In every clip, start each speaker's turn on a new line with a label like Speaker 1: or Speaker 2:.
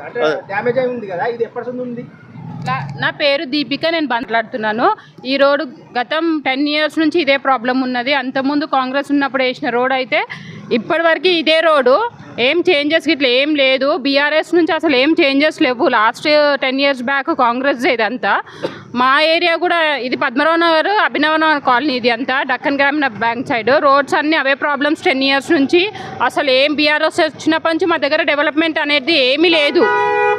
Speaker 1: అంటే డ్యామేజ్ అయి ఉంది కదా, ఇది ఎప్పటి నుంచి ఉంది?
Speaker 2: నా పేరు దీపిక, నేను మాట్లాడుతున్నాను. ఈ రోడ్డు గతం 10 years నుంచి ఇదే ప్రాబ్లం ఉన్నది. అంతకుముందు కాంగ్రెస్ ఉన్నప్పుడు వేసిన రోడ్ అయితే ఇప్పటివరకు ఇదే రోడ్డు, ఏం చేంజెస్ ఇట్లా ఏం లేదు. బీఆర్ఎస్ నుంచి అసలు ఏం చేంజెస్ లేవు. లాస్ట్ 10 years బ్యాక్ కాంగ్రెస్ ఇదంతా. మా ఏరియా కూడా ఇది పద్మరావు నగర్, అభినవ నగర్ కాలనీ, ఇది అంతా డక్కన్ గ్రామీణ బ్యాంక్ సైడ్ రోడ్స్ అన్నీ అవే ప్రాబ్లమ్స్ 10 years నుంచి. అసలు ఏం బీఆర్ఎస్ వచ్చినప్పటి నుంచి మా దగ్గర డెవలప్మెంట్ అనేది ఏమీ లేదు.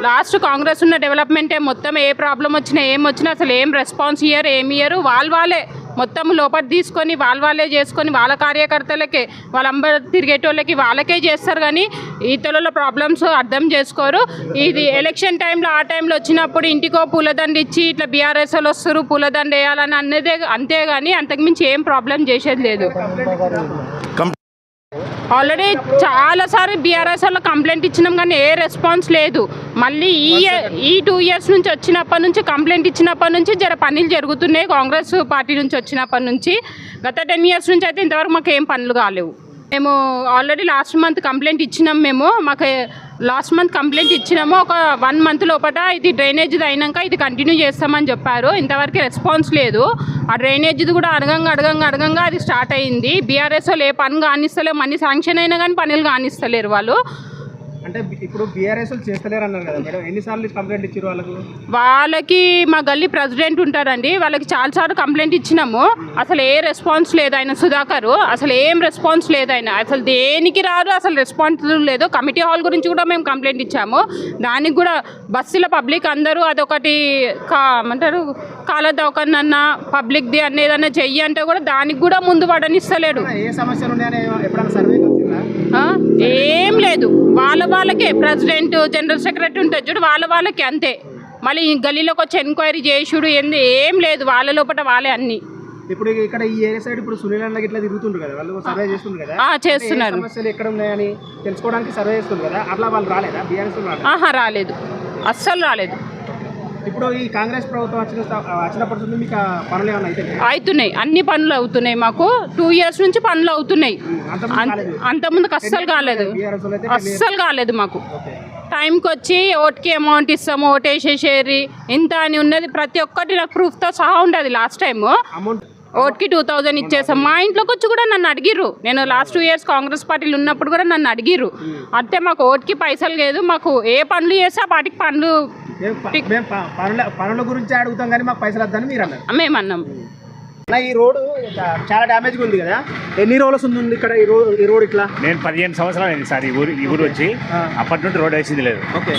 Speaker 2: లాస్ట్ కాంగ్రెస్ ఉన్న డెవలప్మెంటే మొత్తం. ఏ ప్రాబ్లం వచ్చినా ఏం వచ్చినా అసలు ఏం రెస్పాన్స్ ఏమి ఇయ్యరు. వాళ్ళే మొత్తం లోపల తీసుకొని వాళ్ళే చేసుకొని వాళ్ళ కార్యకర్తలకే, వాళ్ళ అంబర్ తిరిగేటోళ్ళకి వాళ్ళకే చేస్తారు. కానీ ఇతరుల ప్రాబ్లమ్స్ అర్థం చేసుకోరు. ఇది ఎలక్షన్ టైంలో ఆ టైంలో వచ్చినప్పుడు ఇంటికో పూలదండ ఇచ్చి ఇట్లా బీఆర్ఎస్ వాళ్ళు వస్తారు పూలదండ వేయాలని అన్నదే, అంతేగాని అంతకుమించి ఏం ప్రాబ్లం చేసేది లేదు. ఆల్రెడీ చాలాసార్లు బీఆర్ఎస్ వాళ్ళు కంప్లైంట్ ఇచ్చినాం కానీ ఏ రెస్పాన్స్ లేదు. మళ్ళీ ఈ 2 years నుంచి వచ్చినప్పటి నుంచి కంప్లైంట్ ఇచ్చినప్పటి నుంచి పనులు జరుగుతున్నాయి. కాంగ్రెస్ పార్టీ నుంచి వచ్చినప్పటి నుంచి గత 10 years నుంచి అయితే ఇంతవరకు మాకు ఏం పనులు కాలేవు. మేము ఆల్రెడీ లాస్ట్ మంత్ కంప్లైంట్ ఇచ్చినాం. మాకు లాస్ట్ మంత్ కంప్లైంట్ ఇచ్చినాము. ఒక 1 month లోపల ఇది డ్రైనేజ్ది అయినాక ఇది కంటిన్యూ చేస్తామని చెప్పారు. ఇంతవరకు రెస్పాన్స్ లేదు. ఆ డ్రైనేజ్ది కూడా అడగంగా అది స్టార్ట్ అయింది. బీఆర్ఎస్ వాళ్ళు ఏ పని కానిస్తలేరు, మనీ శాంక్షన్ అయినా కానీ పనులు కానిస్తలేరు వాళ్ళు.
Speaker 1: అంటే ఇప్పుడు బీఆర్ఎస్ చేస్తలేరు అన్నారు కదా మేడం, ఎన్నిసార్లు కంప్లైంట్ ఇచ్చారు
Speaker 2: వాళ్ళకి? మా గల్లీ ప్రెసిడెంట్ ఉంటారండి, వాళ్ళకి చాలాసార్లు కంప్లైంట్ ఇచ్చినాము. అసలు ఏ రెస్పాన్స్ లేదు. ఆయన సుధాకర్ అసలు ఏం రెస్పాన్స్ లేదు. ఆయన అసలు దేనికి రారు, అసలు రెస్పాన్స్ లేదు. కమిటీ హాల్ గురించి కూడా మేము కంప్లైంట్ ఇచ్చాము. దానికి కూడా బస్సుల పబ్లిక్ అందరూ అదొకటి ఏమంటారు కాలదవకన్నా పబ్లిక్ది అని ఏదన్నా చెయ్యి అంటే కూడా దానికి కూడా ముందు పడనిస్తలేడు. ఏం లేదు. వాళ్ళకే ప్రెసిడెంట్, జనరల్ సెక్రటరీ ఉంటుంది చూడు, వాళ్ళకే అంతే. మళ్ళీ గల్లీలోకి వచ్చి ఎంక్వైరీ చేసుడు ఏం లేదు. వాళ్ళ లోపల వాళ్ళే అన్ని.
Speaker 1: ఇప్పుడు ఇక్కడ ఈ ఏరియా సైడ్ ఇప్పుడు సునీల్ అన్నకి ఇట్లా తిరుగుతుండ్రు కదా, వాళ్ళు సర్వే చేస్తుండ్రు కదా,
Speaker 2: చేస్తున్నారు.
Speaker 1: సమస్యలు ఎక్కడ ఉన్నాయని తెలుసుకోవడానికి సర్వే చేస్తుండ్రు కదా, అట్లా వాళ్ళు రాలేదా? బీఆర్ఎస్
Speaker 2: రాలేదు, అస్సలు రాలేదు.
Speaker 1: ఇప్పుడు ఈ కాంగ్రెస్ ప్రభుత్వం వచ్చినప్పటి నుంచి మీకు పనులు ఏమైనా
Speaker 2: అవుతున్నాయి? అన్ని పనులు అవుతున్నాయి. మాకు 2 years నుంచి పనులు అవుతున్నాయి. అంతకుముందుకు అస్సలు కాలేదు మాకు. టైంకి వచ్చి ఓటుకి అమౌంట్ ఇస్తాము, ఓటేసేసేరి ఇంత అని ఉన్నది. ప్రతి ఒక్కటి నాకు ప్రూఫ్తో సహా ఉండదు. లాస్ట్ టైం ఓటుకి 2000 ఇచ్చేసాం. మా ఇంట్లోకి వచ్చి కూడా నన్ను అడిగిర్రు. నేను లాస్ట్ 2 years కాంగ్రెస్ పార్టీలు ఉన్నప్పుడు కూడా నన్ను అడిగిర్రు. అంటే మాకు ఓటుకి పైసలు లేదు, మాకు ఏ పనులు చేస్తే ఆ పాటికి
Speaker 1: పనుల గురించి అడుగుతాం కానీ మాకు పైసలు వద్దని మీరు అన్నారు.
Speaker 2: మేము అన్నాం.
Speaker 1: ఈ రోడ్డు చాలా డ్యామేజ్గా ఉంది కదా, ఎన్ని రోజులు ఉంది ఇక్కడ ఈ రోడ్ ఇట్లా?
Speaker 3: నేను 15 సంవత్సరాలు అయింది సార్ ఈ ఊరు వచ్చి. అప్పటి నుండి రోడ్ వేసింది లేదు.
Speaker 1: ఓకే.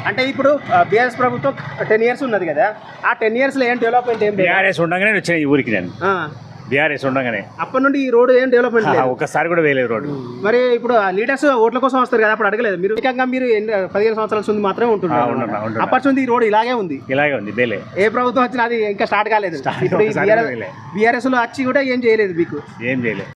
Speaker 1: అంటే ఇప్పుడు బీఆర్ఎస్ ప్రభుత్వం 10 years ఉన్నది కదా, ఆ 10 yearsలో ఏం డెవలప్మెంట్ ఏం?
Speaker 3: బీఆర్ఎస్ ఉండగానే వచ్చాను ఈ ఊరికి. నేను బీఆర్ఎస్ ఉండగానే
Speaker 1: అప్పటి నుండి ఈ రోడ్ ఏం డెవలప్మెంట్
Speaker 3: ఒక్కసారి కూడా వేయలేదు రోడ్డు.
Speaker 1: మరి ఇప్పుడు లీడర్స్ ఓట్ల కోసం వస్తారు కదా, అప్పుడు అడగలేదు మీరు? మీరు 15 సంవత్సరాల నుంచి మాత్రమే ఉంటున్నారు. అప్పటి నుంచి ఈ రోడ్ ఇలాగే ఉంది బేలే. ఏ ప్రభుత్వం వచ్చినా అది ఇంకా స్టార్ట్ కాలేదు. ఇప్పుడు బీఆర్ఎస్ లో వచ్చి కూడా ఏం చేయలేదు మీకు?
Speaker 3: ఏం చేయలేదు.